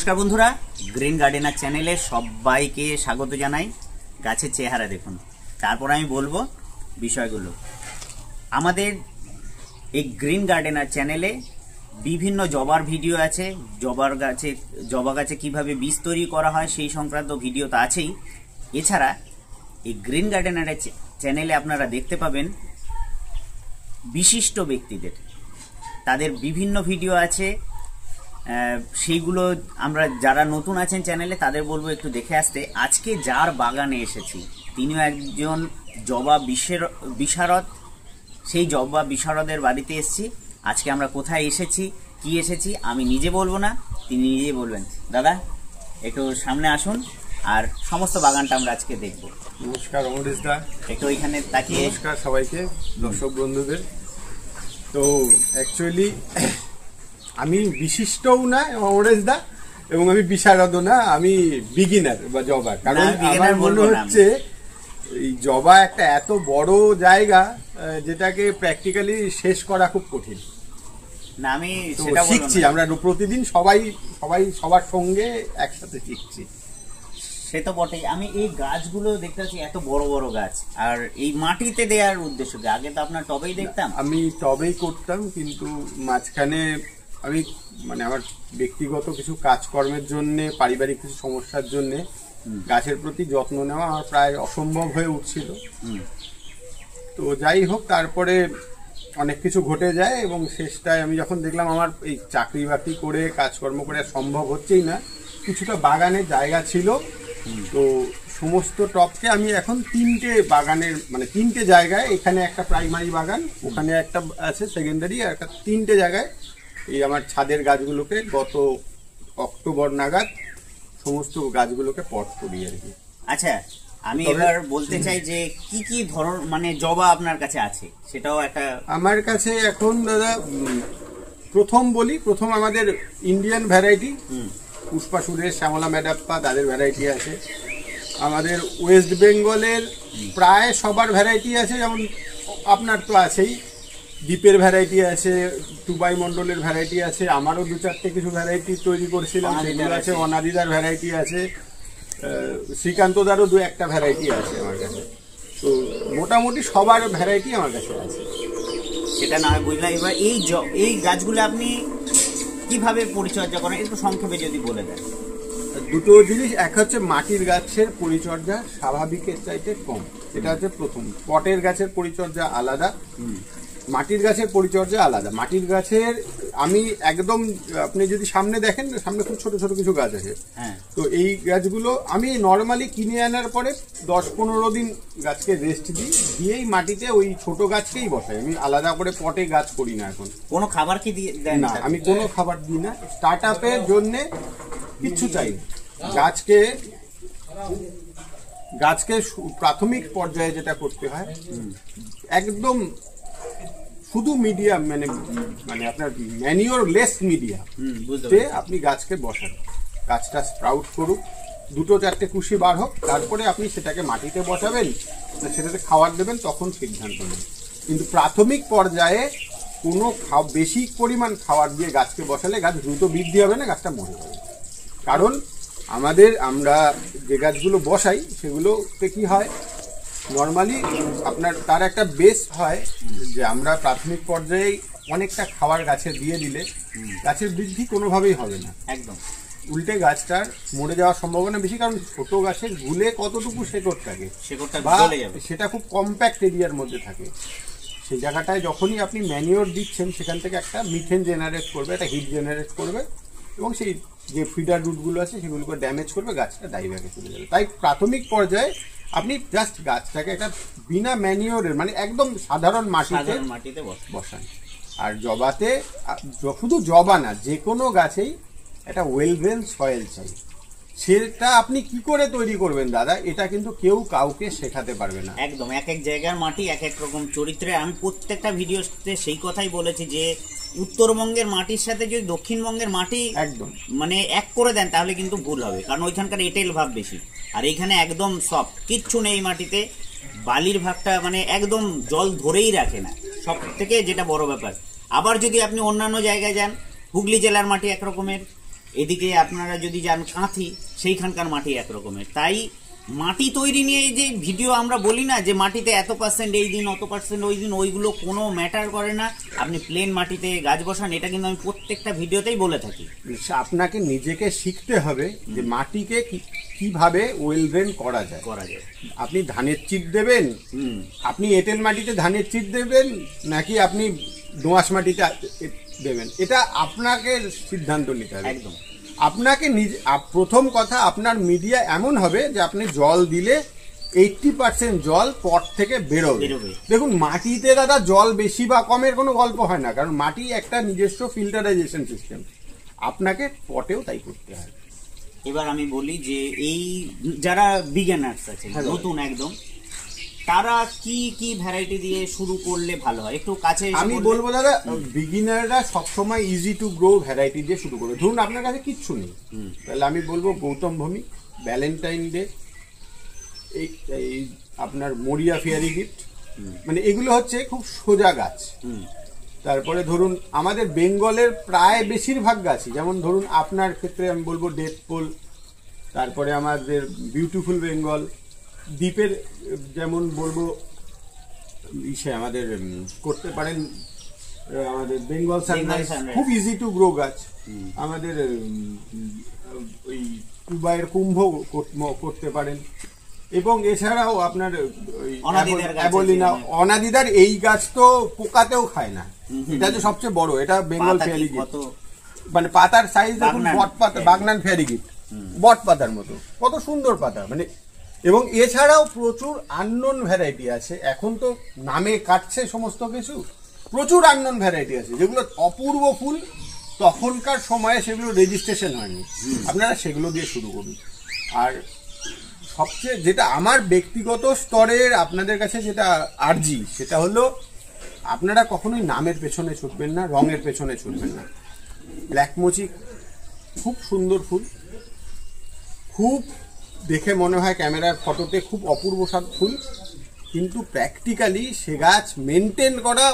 নমস্কার বন্ধুরা, green gardener চ্যানেলে সবাইকে স্বাগত জানাই। গাছের চেহারা দেখুন, তারপর আমি বলবো বিষয়গুলো। আমাদের এই গ্রিন গার্ডেনার চ্যানেলে বিভিন্ন জবার ভিডিও আছে। জবা গাছে কিভাবে বীজ তৈরি করা হয় সেই সংক্রান্ত ভিডিও তো আছেই। এছাড়া এই গ্রিন গার্ডেনারের চ্যানেলে আপনারা দেখতে পাবেন বিশিষ্ট ব্যক্তিদের, তাদের বিভিন্ন ভিডিও আছে। সেইগুলো আমরা যারা নতুন আছেন চ্যানেলে তাদের বলবো একটু দেখে আসতে। আজকে যার বাগানে এসেছি তিনিও একজন জবা বিশারদ। সেই জবা বিশারদের বাড়িতে এসেছি। আজকে আমরা কোথায় এসেছি, কি এসেছি আমি নিজে বলবো না, তিনি নিজেই বলবেন। দাদা একটু সামনে আসুন, আর সমস্ত বাগানটা আমরা আজকে দেখব। নমস্কার অমরেশ দা, একটু ওইখানে তাকিয়ে। নমস্কার সবাইকে, দর্শক বন্ধুদের। তো অ্যাকচুয়ালি আমি বিশিষ্টও না অমরেশ দা, এবং আমি বিশারদও না, আমি বিগিনার বা জবা। কারণ আমার মনে হচ্ছে এই জবা একটা এত বড় জায়গা যেটাকে প্র্যাকটিক্যালি শেষ করা খুব কঠিন। না আমি সেটা শিখছি, আমরা প্রতিদিন সবাই সবার সঙ্গে একসাথে শিখছি। সে তো বটেই। আমি এই গাছগুলো দেখতে পাচ্ছি, এত বড় বড় গাছ, আর এই মাটিতে দেওয়ার উদ্দেশ্য কি? আগে তো আপনার টবেই দেখতাম। আমি টবেই করতাম, কিন্তু মাঝখানে আমি আমার ব্যক্তিগত কিছু কাজকর্মের জন্য, পারিবারিক কিছু সমস্যার জন্য গাছের প্রতি যত্ন নেওয়া আমার প্রায় অসম্ভব হয়ে উঠছিল। তো যাই হোক, তারপরে অনেক কিছু ঘটে যায়, এবং শেষটায় আমি যখন দেখলাম আমার এই চাকরি বাকরি করে কাজকর্ম করে সম্ভব হচ্ছেই না, কিছুটা বাগানের জায়গা ছিল, তো সমস্ত টবকে আমি এখন তিনটে জায়গায়, এখানে একটা প্রাইমারি বাগান, ওখানে একটা আছে সেকেন্ডারি, আর একটা তিনটে জায়গায় এই আমার ছাদের গাছগুলোকে গত অক্টোবর নাগাদ সমস্ত গাছগুলোকে পট করি আর কি। আচ্ছা, আমি এবার বলতে চাই যে কি কি ধরন জবা আপনার কাছে আছে, সেটাও একটা। আমার কাছে এখন দাদা প্রথম আমাদের ইন্ডিয়ান ভ্যারাইটি পুষ্পা সুরেশ, শ্যামলা ম্যাডাপ্পা, তাদের ভ্যারাইটি আছে। আমাদের ওয়েস্ট বেঙ্গলের প্রায় সবার ভ্যারাইটি আছে, যেমন আপনার তো আছেই, দ্বীপের ভ্যারাইটি আছে, টুবাই মন্ডলের ভ্যারাইটি আছে, আমারও দু চারটে কিছু ভ্যারাইটি তৈরি করছিলাম, সেগুলো আছে। অনাদিদার ভ্যারাইটি আছে, শ্রীকান্তদারও দু একটা ভ্যারাইটি আছে আমার কাছে। তো মোটামুটি সবার ভ্যারাইটি আমার কাছে আছে। সেটা না হয় বুঝলাম। এবার এই গাছগুলো আপনি কিভাবে পরিচর্যা করেন একটু সংক্ষেপে যদি বলে দেন। দুটো জিনিস, এক হচ্ছে মাটির গাছের পরিচর্যা স্বাভাবিকের চাইতে কম, এটা হচ্ছে প্রথম। পটের গাছের পরিচর্যা আলাদা, মাটির গাছের পরিচর্যা আলাদা। মাটির গাছের আমি একদম, আপনি যদি সামনে দেখেন, সামনে খুব ছোট ছোট কিছু গাছ আছে, তো এই গাছগুলো আমি নর্মালি কিনে আনার পরে 10-15 দিন গাছকে রেস্ট দিয়েই মাটিতে ওই ছোট গাছকেই বসাই। আমি আলাদা করে পটে গাছ করি না এখন। কোনো খাবার কি দেন না, আমি কোনো খাবার দিই না। স্টার্ট আপের জন্য কিচ্ছু চাই না। গাছকে প্রাথমিক পর্যায়ে যেটা করতে হয়, একদম শুধু মিডিয়াম, আপনার ম্যানিওর লেস মিডিয়াম আপনি গাছকে বসান। গাছটা স্প্রাউট করুক, 2-4টে কুশি বার হোক, তারপরে আপনি সেটাকে মাটিতে বসাবেন না সেটাতে খাবার দেবেন, তখন সিদ্ধান্ত নেবেন। কিন্তু প্রাথমিক পর্যায়ে কোনো বেশি পরিমাণ খাবার দিয়ে গাছকে বসালে গাছ দ্রুত বৃদ্ধি হবে না, গাছটা মরে যাবে। কারণ আমরা যে গাছগুলো বসাই সেগুলোতে কি হয়, নর্মালি আপনার তার একটা বেস হয় যে আমরা প্রাথমিক পর্যায়ে অনেকটা খাবার গাছে দিয়ে দিলে গাছের বৃদ্ধি কোনোভাবেই হবে না, একদম উল্টে গাছটার মরে যাওয়ার সম্ভাবনা বেশি। কারণ ছোট গাছের গুলে কতটুকু শেকড় থাকে, বা সেটা খুব কম্প্যাক্ট এরিয়ার মধ্যে থাকে, সেই জায়গাটায় যখনই আপনি ম্যানিওর দিচ্ছেন সেখান থেকে একটা মিথেন জেনারেট করবে, একটা হিট জেনারেট করবে, এবং সেই যে ফিডার রুটগুলো আছে সেগুলোকে ড্যামেজ করবে, গাছটা ডাইব্যাকে চলে যাবে। তাই প্রাথমিক পর্যায়ে আপনি জাস্ট গাছটাকে একটা বিনা ম্যানিওরের, একদম সাধারণ মাটিতে বসান। আর জবাতে শুধু জবা না, যে কোনো গাছেই একটা ওয়েল ড্রেন সয়েল চাই। সেটা আপনি কি করে তৈরি করবেন দাদা, এটা কিন্তু কেউ কাউকে শেখাতে পারবে না। একদম এক এক জায়গার মাটি এক এক রকম চরিত্রে। আমি প্রত্যেকটা ভিডিওতে সেই কথাই বলেছি যে উত্তরবঙ্গের মাটির সাথে যদি দক্ষিণবঙ্গের মাটি একদম এক করে দেন তাহলে কিন্তু ভুল হবে, কারণ ওইখানকার এঁটেল ভাব বেশি, আর এইখানে একদম সফট, কিচ্ছু নেই মাটিতে। বালির ভাগটা একদম জল ধরেই রাখে না, সব থেকে যেটা বড় ব্যাপার। আবার যদি আপনি অন্যান্য জায়গায় যান, হুগলি জেলার মাটি একরকমের, এদিকে আপনারা যদি যান কাঁথি, সেইখানকার মাটি একরকমের। তাই মাটি তৈরি নিয়ে যে ভিডিও আমরা বলি না যে মাটিতে এত পার্সেন্ট এই দিন, অত পার্সেন্ট ওই দিন, ওইগুলো কোনো ম্যাটার করে না। আপনি প্লেন মাটিতে গাছ বসান, এটা কিন্তু আমি প্রত্যেকটা ভিডিওতেই বলে থাকি। আপনাকে নিজেকে শিখতে হবে যে মাটিকে কিভাবে ওয়েল ড্রেন করা যায়। আপনি ধানের চিট দেবেন, আপনি এঁটেল মাটিতে ধানের চিট দেবেন, নাকি আপনি দোআঁশ মাটিতে দেবেন, এটা আপনাকে সিদ্ধান্ত নিতে হবে। একদম আপনাকে প্রথম কথা, আপনার মিডিয়া এমন হবে যে আপনি জল দিলে 80% জল পট থেকে বেরোবে। দেখুন, মাটিতে দাদা জল বেশি বা কমের কোনো গল্প হয় না, কারণ মাটি একটা নিজস্ব ফিল্টারাইজেশন সিস্টেম। আপনাকে পটেও তাই করতে হয়। এবার আমি বলি যে এই যারা বিগিনার্স আছে, নতুন একদম, তারা কি কি ভ্যারাইটি দিয়ে শুরু করলে ভালো হয়? একটু কাছে আমি বলবো দাদা, বিগিনাররা সবসময় ইজি টু গ্রো ভ্যারাইটি দিয়ে শুরু করবে। ধরুন আপনার কাছে কিচ্ছু নেই, তাহলে আমি বলবো গৌতম ভৌমিক, ভ্যালেন্টাইন ডে, এই আপনার মরিয়া ফেয়ারি গিফট, মানে এগুলো হচ্ছে খুব সোজা গাছ। তারপরে ধরুন আমাদের বেঙ্গলের প্রায় বেশিরভাগ গাছই, যেমন ধরুন আপনার ক্ষেত্রে আমি বলবো ডেথ পোল, তারপরে আমাদের বিউটিফুল বেঙ্গল, দ্বীপের যেমন বলবো আমাদের করতে পারেন আমাদের বেঙ্গল সানরাইজ, খুব ইজি টু গ্রো গাছ। আমাদের ওই দুবাইয়ের কুম্ভ করতে পারেন, এবং এছাড়াও আপনার অনাদিদার এই গাছ তো পোকাতেও খায় না, এটা যে সবচেয়ে বড়, এটা বেঙ্গল ফেয়ারি গিফট, মানে পাতার সাইজ দেখুন বট পাতা, বাগনান ফেয়ারি গিফট, বট পাতার মতো, কত সুন্দর পাতা। মানে এবং এছাড়াও প্রচুর আননোন ভ্যারাইটি আছে, এখন তো নামে কাটছে সমস্ত কিছু, প্রচুর আননোন ভ্যারাইটি আছে যেগুলো অপূর্ব ফুল, তখনকার সময়ে সেগুলো রেজিস্ট্রেশন হয়নি, আপনারা সেগুলো দিয়ে শুরু করুন। আর সবচেয়ে যেটা আমার ব্যক্তিগত স্তরের আপনাদের কাছে যেটা আর্জি, সেটা হলো আপনারা কখনোই নামের পেছনে ছুটবেন না, রঙের পেছনে ছুটবেন না। ব্ল্যাক মোচি খুব সুন্দর ফুল, খুব দেখে মনে হয় ক্যামেরার ফটোতে খুব অপূর্ব সব ফুল, কিন্তু প্র্যাকটিক্যালি সে গাছ মেনটেন করা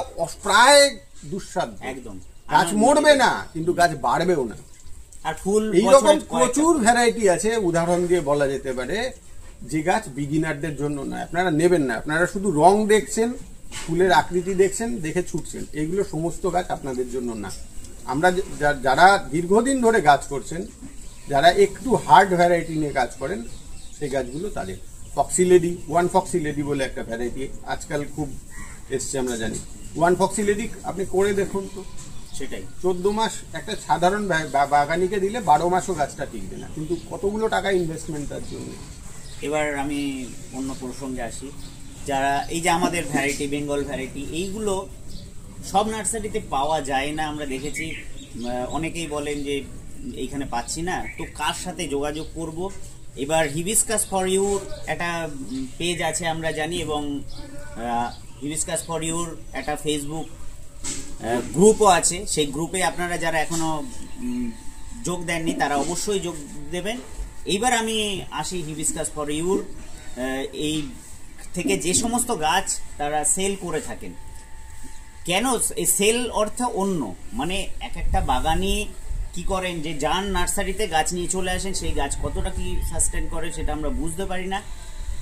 প্রায় দুঃসাধ্য। একদম, গাছ মরবে না কিন্তু গাছ বাড়বেও না। আর ফুল এইরকম প্রচুর ভ্যারাইটি আছে, উদাহরণ দিয়ে বলা যেতে পারে, যে গাছ বিগিনারদের জন্য নয়, আপনারা নেবেন না। আপনারা শুধু রং দেখছেন, ফুলের আকৃতি দেখছেন, দেখে ছুটছেন, এগুলো সমস্ত গাছ আপনাদের জন্য না। আমরা যারা দীর্ঘদিন ধরে গাছ করছেন, যারা একটু হার্ড ভ্যারাইটি নিয়ে কাজ করেন, সেই গাছগুলো তাদের। Foxy lady, one foxy lady বলে একটা ভ্যারাইটি আজকাল খুব এসছে, আমরা জানি। ওয়ান ফক্সি লেডি আপনি করে দেখুন তো, সেটাই 14 মাস একটা সাধারণ বাগানিকে দিলে 12 মাসও গাছটা টিকবে না, কিন্তু কতগুলো টাকা ইনভেস্টমেন্ট তার জন্য। এবার আমি অন্য প্রসঙ্গে আসি, যারা এই যে আমাদের ভ্যারাইটি, বেঙ্গল ভ্যারাইটি, এইগুলো সব নার্সারিতে পাওয়া যায় না, আমরা দেখেছি। অনেকেই বলেন যে এইখানে পাচ্ছি না, তো কার সাথে যোগাযোগ করব? এবার হিবিস্কাস ফর ইউর একটা পেজ আছে আমরা জানি, এবং হিবিস্কাস ফর ইউর একটা ফেসবুক গ্রুপও আছে। সেই গ্রুপে আপনারা যারা এখনো যোগ দেননি তারা অবশ্যই যোগ দেবেন। এইবার আমি আসি হিবিস্কাস ফর ইউর এই থেকে যে সমস্ত গাছ তারা সেল করে থাকেন, কেন এই সেল অর্থ অন্য, মানে এক একটা বাগানি কি করেন যে যান নার্সারিতে গাছ নিয়ে চলে আসেন, সেই গাছ কতটা কি সাস্টেন করে সেটা আমরা বুঝতে পারি না।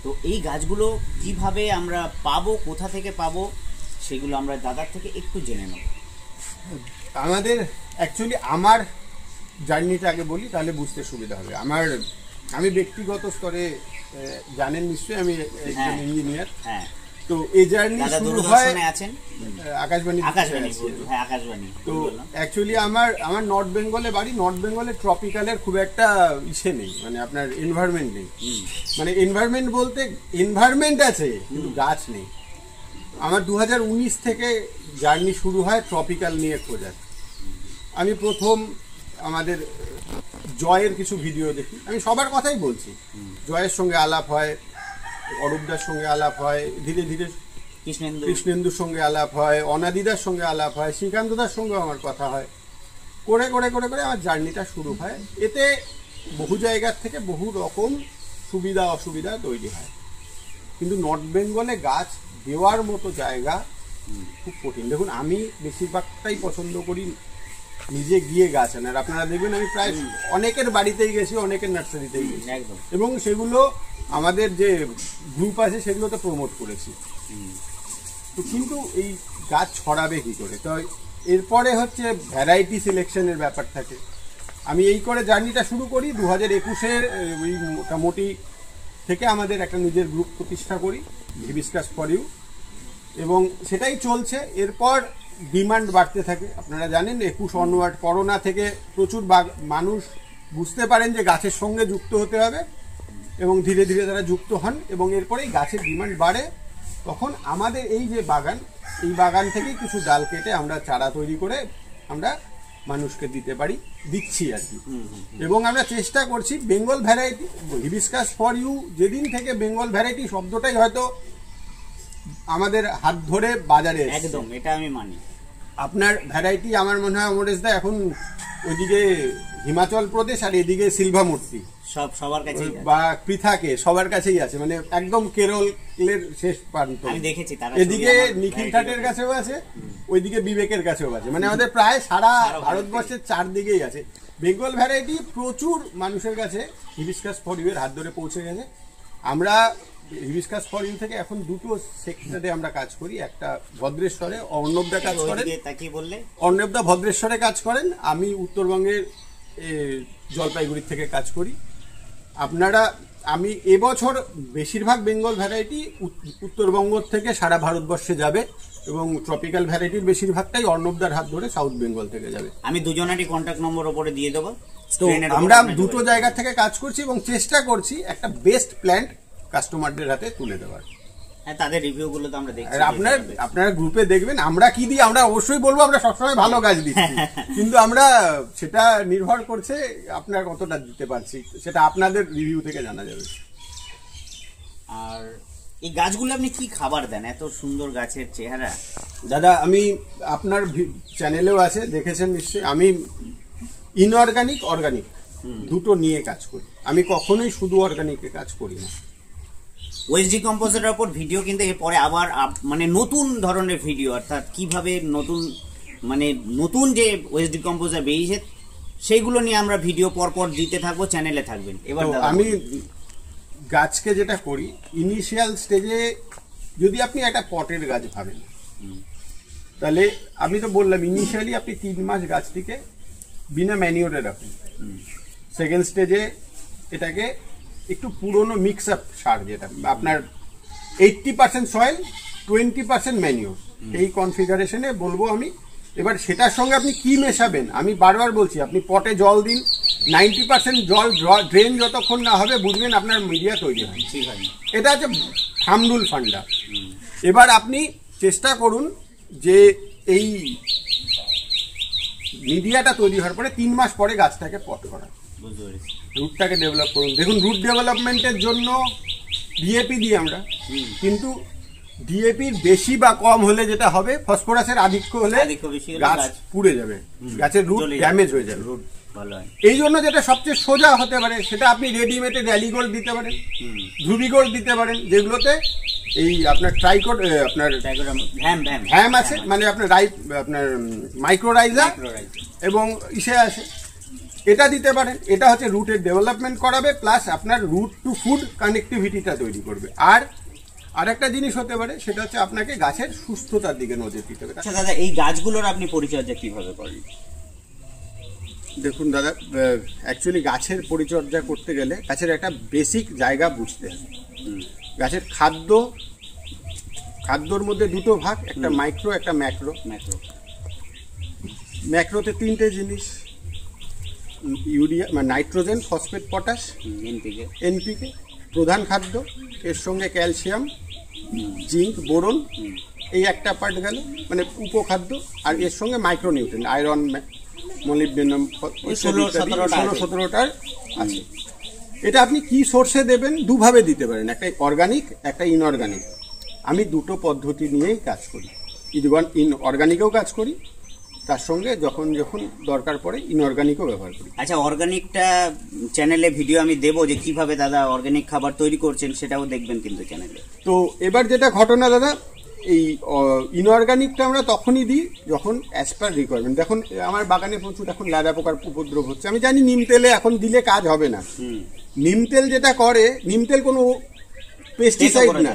তো এই গাছগুলো কিভাবে আমরা পাবো, কোথা থেকে পাবো, সেগুলো আমরা দাদার থেকে একটু জেনে নেব। আমাদের অ্যাকচুয়ালি আমার জার্নিটা আগে বলি, তাহলে বুঝতে সুবিধা হবে। আমি ব্যক্তিগত স্তরে জানেন নিশ্চয়ই, আমি একজন ইঞ্জিনিয়ার। হ্যাঁ, তো এই জার্নি শুরু হয় আকাশবাণী। তো অ্যাকচুয়ালি আমার নর্থ বেঙ্গলে বাড়ি। নর্থ বেঙ্গলে ট্রপিক্যালের খুব একটা ইসে নেই, মানে আপনার এনভায়রনমেন্ট নেই। মানে এনভায়রনমেন্ট বলতে এনভায়রনমেন্ট আছে কিন্তু গাছ নেই। আমার 2019 থেকে জার্নি শুরু হয় ট্রপিক্যাল নিয়ে খোঁজার। আমি প্রথম আমাদের জয়ের কিছু ভিডিও দেখি, আমি সবার কথাই বলছি, জয়ের সঙ্গে আলাপ হয়, অরূপদার সঙ্গে আলাপ হয়, ধীরে ধীরে কৃষ্ণেন্দুর সঙ্গে আলাপ হয়, অনাদিদার সঙ্গে আলাপ হয়, শ্রীকান্তদার সঙ্গে আমার কথা হয়, করে করে করে করে আমার জার্নিটা শুরু হয়। এতে বহু জায়গার থেকে বহু রকম সুবিধা অসুবিধা তৈরি হয়, কিন্তু নর্থ বেঙ্গলে গাছ দেওয়ার মতো জায়গা খুব কঠিন। দেখুন, আমি বেশিরভাগটাই পছন্দ করি নিজে গিয়ে গাছ আনে। আর আপনারা দেখবেন আমি প্রায় অনেকের বাড়িতেই গেছি, অনেকের নার্সারিতেই গেছি, একদম। এবং সেগুলো আমাদের যে গ্রুপ আছে সেগুলোতে প্রমোট করেছি। তো কিন্তু এই গাছ ছড়াবে কি করে? তো এরপরে হচ্ছে ভ্যারাইটি সিলেকশনের ব্যাপার থাকে। আমি এই করে জার্নিটা শুরু করি 2021-এর ওই মোটামুটি থেকে আমাদের একটা নিজের গ্রুপ প্রতিষ্ঠা করি, হিবিস্কাস ফর ইউ, এবং সেটাই চলছে। এরপর ডিমান্ড বাড়তে থাকে। আপনারা জানেন 21 অনওয়ার্ড করোনা থেকে প্রচুর মানুষ বুঝতে পারেন যে গাছের সঙ্গে যুক্ত হতে হবে, এবং ধীরে ধীরে তারা যুক্ত হন, এবং এরপরেই গাছের ডিমান্ড বাড়ে। তখন আমাদের এই যে বাগান, এই বাগান থেকেই কিছু ডাল কেটে আমরা চারা তৈরি করে আমরা মানুষকে দিচ্ছি আর কি। এবং আমরা চেষ্টা করছি Bengal variety, hibiscus for you যেদিন থেকে বেঙ্গল ভ্যারাইটি শব্দটাই হয়তো আমাদের হাত ধরে বাজারে এসেছে। একদম, এটা আমি মানি। আপনার ভ্যারাইটি আমার মনে হয় অমরেশদা এখন ওইদিকে হিমাচল প্রদেশ আর এদিকে সিলভামূর্তি সবার কাছে বা পৃথাকে সবার কাছেই আছে, মানে একদম কেরলের শেষ প্রান্ত। আমি দেখেছি তারা এদিকে নিখিল ঠাটের কাছেও আছে, ওইদিকে বিবেকের কাছেও আছে, মানে আমাদের প্রায় সারা ভারতবর্ষের চারদিকেই আছে। বেঙ্গল ভ্যারাইটি প্রচুর মানুষের কাছে হিবিস্কাস ফর ইউ এর হাত ধরে পৌঁছে গেছে। আমরা হিবিস্কাস ফর ইউ থেকে এখন দুটো সেক্টরে আমরা কাজ করি, একটা ভদ্রেশ্বরে অর্ণবদা কাজ করেন, অর্ণবদা ভদ্রেশ্বরে কাজ করেন, আমি উত্তরবঙ্গের জলপাইগুড়ি থেকে কাজ করি। আমি এবছর বেশিরভাগ বেঙ্গল ভ্যারাইটি উত্তরবঙ্গ থেকে সারা ভারতবর্ষে যাবে, এবং ট্রপিক্যাল ভ্যারাইটির বেশিরভাগটাই অর্ণবদার হাত ধরে সাউথ বেঙ্গল থেকে যাবে। আমি দুজনেরই কন্ট্যাক্ট নম্বর উপরে দিয়ে দেবো। তো আমরা দুটো জায়গা থেকে কাজ করছি এবং চেষ্টা করছি একটা বেস্ট প্ল্যান্ট কাস্টমারদের হাতে তুলে দেওয়ার। হ্যাঁ, তাদের রিভিউ গুলো তো আমরা দেখছি। আপনারা গ্রুপে দেখবেন আমরা কি দিই, আমরা অবশ্যই বলবো আমরা সবসময় ভালো গাছ দিচ্ছি, কিন্তু আমরা সেটা নির্ভর করছে আপনারা কতটা দিতে পারছি, সেটা আপনাদের রিভিউ থেকে জানা যাবে। আর এই গাছগুলো আপনি কি খাবার দেন? এত সুন্দর গাছের চেহারা। দাদা, আমি আপনার চ্যানেলেও আছে, দেখেছেন নিশ্চয়ই, আমি ইনঅর্গানিক অর্গানিক দুটো নিয়ে কাজ করি। আমি কখনোই শুধু অর্গানিকে কাজ করি না। ওয়েস্ট ডিকম্পোজারের উপর ভিডিও কিন্তু এরপরে আবার মানে নতুন ধরনের ভিডিও, অর্থাৎ কিভাবে নতুন যে ওয়েস্ট ডিকম্পোজার বেরিয়েছে সেইগুলো নিয়ে আমরা ভিডিও পরপর দিতে থাকবো, চ্যানেলে থাকবেন। এবার আমি গাছকে যেটা করি, ইনিশিয়াল স্টেজে যদি আপনি একটা পটের গাছ ভাবেন, তাহলে আমি তো বললাম ইনিশিয়ালি আপনি 3 মাস গাছটিকে বিনা ম্যানিওরে রাখুন। সেকেন্ড স্টেজে এটাকে একটু পুরনো মিক্স আপ সার, যেটা আপনার 80% সয়েল 20% ম্যানিওর, এই কনফিগারেশনে বলবো আমি। এবার সেটার সঙ্গে আপনি কি মেশাবেন, আমি বারবার বলছি আপনি পটে জল দিন, 90% জল ড্রেন যতক্ষণ না হবে বুঝবেন আপনার মিডিয়া তৈরি হয়। এটা হচ্ছে থামরুল ফান্ডা। এবার আপনি চেষ্টা করুন যে এই মিডিয়াটা তৈরি হওয়ার পরে 3 মাস পরে গাছটাকে পট করা, রুটটাকে ডেভেলপ করুন। দেখুন, রুট ডেভেলপমেন্টের জন্য ডিএপি দিই আমরা, কিন্তু ডিএপির বেশি বা কম হলে যেটা হবে, ফসফরাসের আধিক্য হলে গাছ পুড়ে যাবে, গাছের রুট ড্যামেজ হয়ে যাবে। এই জন্য যেটা সবচেয়ে সোজা হতে পারে সেটা আপনি রেডিমেডে র্যালিগোল্ড দিতে পারেন, ধ্রুবিগোল্ড দিতে পারেন, যেগুলোতে এই আপনার ট্রাইকোড আপনার ভ্যাম আছে, মানে আপনার আপনার মাইক্রোরাইজা এবং ইসে আছে, এটা দিতে পারেন। এটা হচ্ছে রুটের ডেভেলপমেন্ট করাবে, প্লাস আপনার রুট টু ফুড কানেক্টিভিটিটা তৈরি করবে। আর একটা জিনিস হতে পারে, সেটা হচ্ছে আপনাকে গাছের সুস্থতার দিকে নজর দিতে হবে। আচ্ছা দাদা, এই গাছগুলোর আপনি পরিচর্যা কিভাবে করেন? দেখুন দাদা, অ্যাকচুয়ালি গাছের পরিচর্যা করতে গেলে গাছের একটা বেসিক জায়গা বুঝতে হবে। গাছের খাদ্যর মধ্যে দুটো ভাগ, একটা মাইক্রো, একটা ম্যাক্রো। ম্যাক্রোতে 3টে জিনিস, ইউরিয়া মানে নাইট্রোজেন, ফসফেট, পটাশ, এনপিকে প্রধান খাদ্য, এর সঙ্গে ক্যালসিয়াম, জিঙ্ক, বোরন, এই একটা পার্ট গেল মানে উপখাদ্য, আর এর সঙ্গে মাইক্রোনিউট্রিয়েন্ট, আয়রন, মলিবডেনাম, 16-17টার আছে। এটা আপনি কি সোর্সে দেবেন, দুভাবে দিতে পারেন, একটা অর্গানিক, একটা ইনঅর্গানিক। আমি দুটো পদ্ধতি নিয়েই কাজ করি, অর্গানিকেও কাজ করি, তার সঙ্গে যখন দরকার পড়ে ইনঅর্গানিকও ব্যবহার করি। আচ্ছা, অর্গানিকটা চ্যানেলে ভিডিও আমি দেবো, যে কিভাবে দাদা অর্গানিক খাবার তৈরি করছেন, সেটাও দেখবেন কিন্তু চ্যানেলে। তো এবার যেটা ঘটনা দাদা, এই ইনঅর্গানিকটা আমরা তখনই দিই যখন অ্যাজ পার রিকোয়ারমেন্ট। দেখুন আমার বাগানে প্রচুর এখন ল্যাদা পোকার উপদ্রব হচ্ছে, আমি জানি নিম তেলে এখন দিলে কাজ হবে না। নিম তেল যেটা করে, নিম তেল কোনো পেস্টিসাইড না,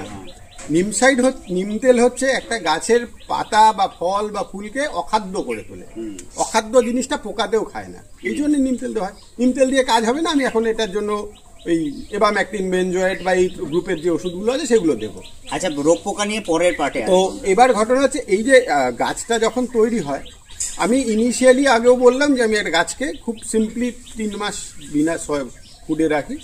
নিম তেল হচ্ছে একটা গাছের পাতা বা ফল বা ফুলকে অখাদ্য করে তোলে। অখাদ্য জিনিসটা পোকাতেও খায় না, এই জন্য নিম তেল দেওয়া হয়। নিম তেল দিয়ে কাজ হবে না, আমি এখন এটার জন্য এই এবাম্যাক্টিন, বেনজয়েড বা এই গ্রুপের যে ওষুধগুলো আছে সেগুলো দেবো। আচ্ছা, রোগ পোকা নিয়ে পরের পার্টে। তো এবার ঘটনা হচ্ছে এই যে গাছটা যখন তৈরি হয়, আমি ইনিশিয়ালি আগেও বললাম যে আমি একটা গাছকে খুব সিম্পলি 3 মাস বিনা ফুডে রাখি।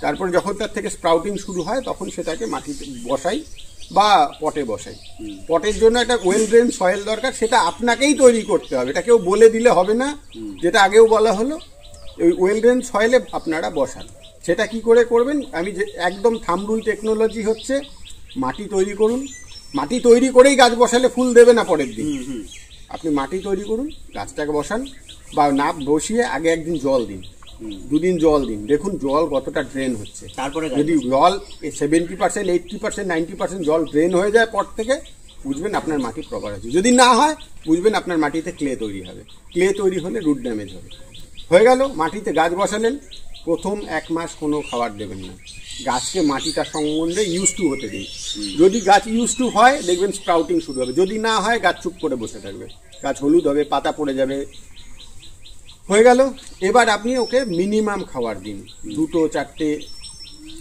তারপর যখন তার থেকে স্প্রাউটিং শুরু হয় তখন সেটাকে মাটিতে বসাই বা পটে বসাই। পটের জন্য একটা ওয়েল ড্রেন সয়েল দরকার, সেটা আপনাকেই তৈরি করতে হবে, এটা কেউ বলে দিলে হবে না। যেটা আগেও বলা হলো, ওই ওয়েল ড্রেন সয়েলে আপনারা বসান। সেটা কি করে করবেন, আমি যে একদম থাম্ব রুল টেকনোলজি হচ্ছে, মাটি তৈরি করুন, মাটি তৈরি করেই গাছ বসালে ফুল দেবে না পরের দিন। আপনি মাটি তৈরি করুন, গাছটাকে বসান, বা না বসিয়ে আগে একদিন জল দিন, 2 দিন জল দিন, দেখুন জল কতটা ড্রেন হচ্ছে। তারপরে যদি জল 70%, 80%, 90% জল ড্রেন হয়ে যায় পট থেকে, বুঝবেন আপনার মাটি প্রপার আছে। যদি না হয়, বুঝবেন আপনার মাটিতে ক্লে তৈরি হবে। ক্লে তৈরি হলে রুট ড্যামেজ হবে। হয়ে গেল, মাটিতে গাছ বসালেন, প্রথম 1 মাস কোনো খাবার দেবেন না, গাছকে মাটিটা সম্বন্ধে ইউজ টু হতে দিন। যদি গাছ ইউজ টু হয়, দেখবেন স্প্রাউটিং শুরু হবে। যদি না হয়, গাছ চুপ করে বসে থাকবে, গাছ হলুদ হবে, পাতা পড়ে যাবে। হয়ে গেল, এবার আপনি ওকে মিনিমাম খাবার দিন, 2-4টে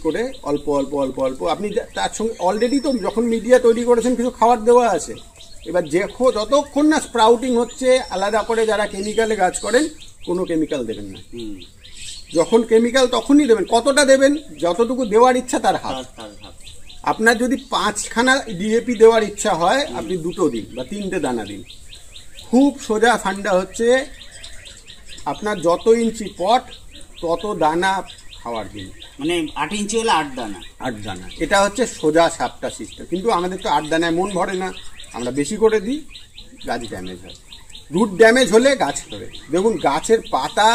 করে অল্প অল্প অল্প অল্প। আপনি তার সঙ্গে অলরেডি তো যখন মিডিয়া তৈরি করেছেন কিছু খাবার দেওয়া আছে। এবার যতক্ষণ না স্প্রাউটিং হচ্ছে, আলাদা করে যারা কেমিক্যালে গাছ করেন, কোনো কেমিক্যাল দেবেন না। যখন কেমিক্যাল তখনই দেবেন। কতটা দেবেন, যতটুকু দেওয়ার ইচ্ছা তার হাত। আপনার যদি 5খানা ডিএপি দেওয়ার ইচ্ছা হয়, আপনি 2টো দিন বা 3টে দানা দিন। খুব সোজা ফান্ডা হচ্ছে, আপনার যত ইঞ্চি পট তত দানা খাওয়ার দিন। মানে 8 ইঞ্চি হলে 8 দানা। 8 দানা, এটা হচ্ছে সোজা সাপটা সিস্টেম। কিন্তু আমাদের তো 8 দানায় মন ভরে না, আমরা বেশি করে দিই, গাছ ড্যামেজ হয়। রুট ড্যামেজ হলে গাছ ধরে। দেখুন গাছের পাতা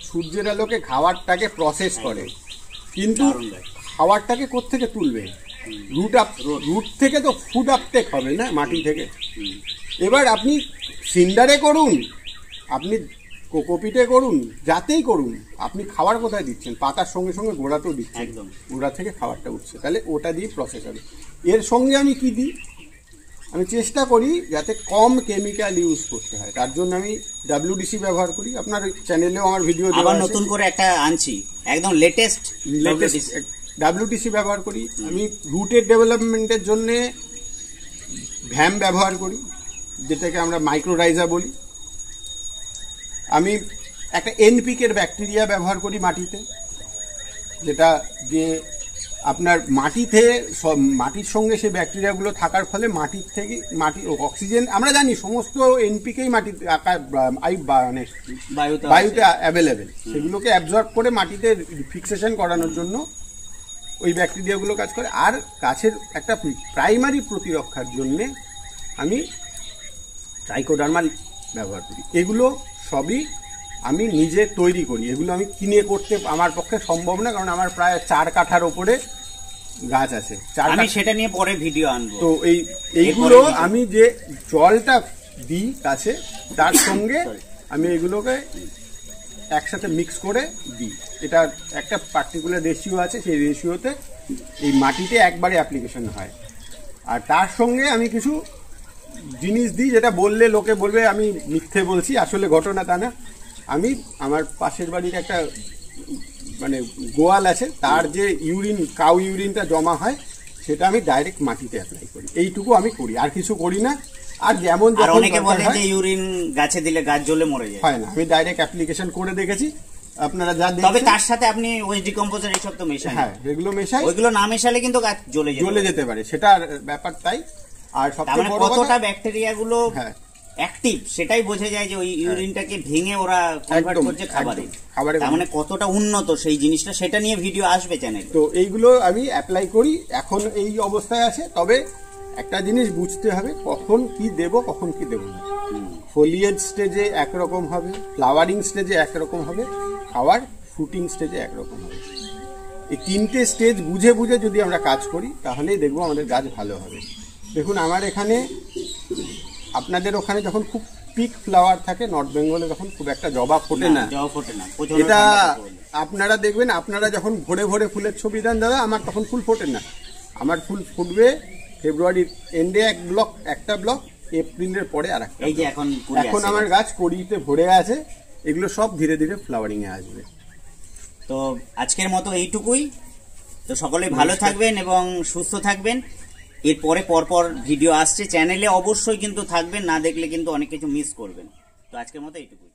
সূর্যের আলোকে খাবারটাকে প্রসেস করে, কিন্তু খাবারটাকে কোত্থেকে তুলবে? রুট থেকে তো ফুড আপটেক হবে না, মাটি থেকে। এবার আপনি সিন্ডারে করুন, আপনি কোকোপিটে করুন, যাতেই করুন, আপনি খাবার কোথায় দিচ্ছেন? পাতার সঙ্গে সঙ্গে গোড়াতেও দিচ্ছেন, গোড়া থেকে খাবারটা উঠছে, তাহলে ওটা দিয়ে প্রসেস হবে। এর সঙ্গে আমি কি দিই, আমি চেষ্টা করি যাতে কম কেমিক্যাল ইউজ করতে হয়। তার জন্য আমি WDC ব্যবহার করি। আপনার চ্যানেলেও আমার ভিডিও দেওয়া আছে, নতুন করে একটা আনছি, একদম লেটেস্ট WDC ব্যবহার করি। আমি রুটের ডেভেলপমেন্টের জন্য ভ্যাম ব্যবহার করি, যেটাকে আমরা মাইক্রোরাইজা বলি। আমি একটা NPK-র ব্যাকটেরিয়া ব্যবহার করি মাটিতে, যেটা দিয়ে আপনার মাটিতে মাটির সঙ্গে সেই ব্যাকটেরিয়াগুলো থাকার ফলে মাটির থেকে অক্সিজেন, আমরা জানি সমস্ত NPK-ই মাটিতে মানে বায়ুতে অ্যাভেলেবেল, সেগুলোকে অ্যাবজর্ব করে মাটিতে ফিক্সেশন করানোর জন্য ওই ব্যাকটেরিয়াগুলো কাজ করে। আর গাছের একটা প্রাইমারি প্রতিরক্ষার জন্যে আমি ট্রাইকোডার্মা ব্যবহার করি। এগুলো সবই আমি নিজে তৈরি করি, এগুলো আমি কিনে করতে আমার পক্ষে সম্ভব না, কারণ আমার প্রায় 4 কাঠার ওপরে গাছ আছে। আমি সেটা নিয়ে পরে ভিডিও আনবো। তো এইগুলো আমি যে জলটা দিই গাছে, তার সঙ্গে আমি এগুলোকে একসাথে মিক্স করে দিই। এটা একটা পার্টিকুলার রেশিও আছে, সেই রেশিওতে এই মাটিতে একবারে অ্যাপ্লিকেশন হয়। আর তার সঙ্গে আমি কিছু জিনিস দিই, যেটা বললে লোকে বলবে আমি মিথ্যে বলছি, আসলে ঘটনা তা না। আমি আমার পাশের বাড়ির একটা মানে গোয়াল আছে, তার যে কাউ ইউরিনটা জমা হয়, সেটা আমি ডাইরেক্ট মাটিতে অ্যাপ্লাই করি। এইটুকু আমি করি, আর কিছু করি না। আর যেমন অনেকে বলে যে ইউরিন গাছে দিলে গাছ জ্বলে মরে যায়, হয় না। আমি ডাইরেক্ট অ্যাপ্লিকেশন করে দেখেছি, আপনারা যা দেখেন। তবে তার সাথে আপনি ওয়েস্ট ডিকম্পোজার এইসব তো মেশান। হ্যাঁ, এগুলো মেশাই। ওইগুলো না মেশালে কিন্তু গাছ জ্বলে যেতে পারে, সেটার ব্যাপার তাই। আর সবচেয়ে বড় কতটা ব্যাকটেরিয়া গুলো অ্যাক্টিভ সেটাই বোঝা যায় যে ওই ইউরিনটাকে ভেঙে ওরা কনভার্ট করছে খাবারে। তার মানে কতটা উন্নত সেই জিনিসটা, সেটা নিয়ে ভিডিও আসবে চ্যানেলে। তো এইগুলো আমি অ্যাপ্লাই করি, এখন এই অবস্থায় আছে। তবে একটা জিনিস বুঝতে হবে, কখন কি দেব, কখন কি দেব না। ফোলিয়েজ স্টেজে একরকম হবে, ফ্লাওয়ারিং স্টেজে একরকম হবে, খাওয়ার ফ্রুটিং স্টেজে একরকম হবে। এই 3টে স্টেজ বুঝে বুঝে যদি আমরা কাজ করি, তাহলেই দেখবো আমাদের গাছ ভালো হবে। দেখুন আমার এখানে, আপনাদের ওখানে যখন খুব পিক ফ্লাওয়ার থাকে, নর্থ বেঙ্গলে তখন খুব একটা জবা ফোটে না। জবা ফোটে না, প্রচন্ড এটা ঠান্ডা পড়ে। আপনারা দেখবেন, আপনারা যখন ভোরে ভোরে ফুলের ছবি দেন দাদা, আমার তখন ফুল ফোটে না। আমার ফুল ফুটবে ফেব্রুয়ারির এন্ডে একটা ব্লক, এপ্রিলের পরে আর একটা। এই যে এখন কুড়ি এখন আসছে। আমার গাছ কড়িতে ভরে আছে, এগুলো সব ধীরে ধীরে ফ্লাওয়ারিং এ আসবে। তো আজকের মতো এইটুকুই। তো সকলেই ভালো থাকবেন এবং সুস্থ থাকবেন। এরপরে পরপর ভিডিও আসছে চ্যানেলে, অবশ্যই কিন্তু থাকবেন, না দেখলে কিন্তু অনেক কিছু মিস করবেন। তো আজকের মতো এইটুকুই।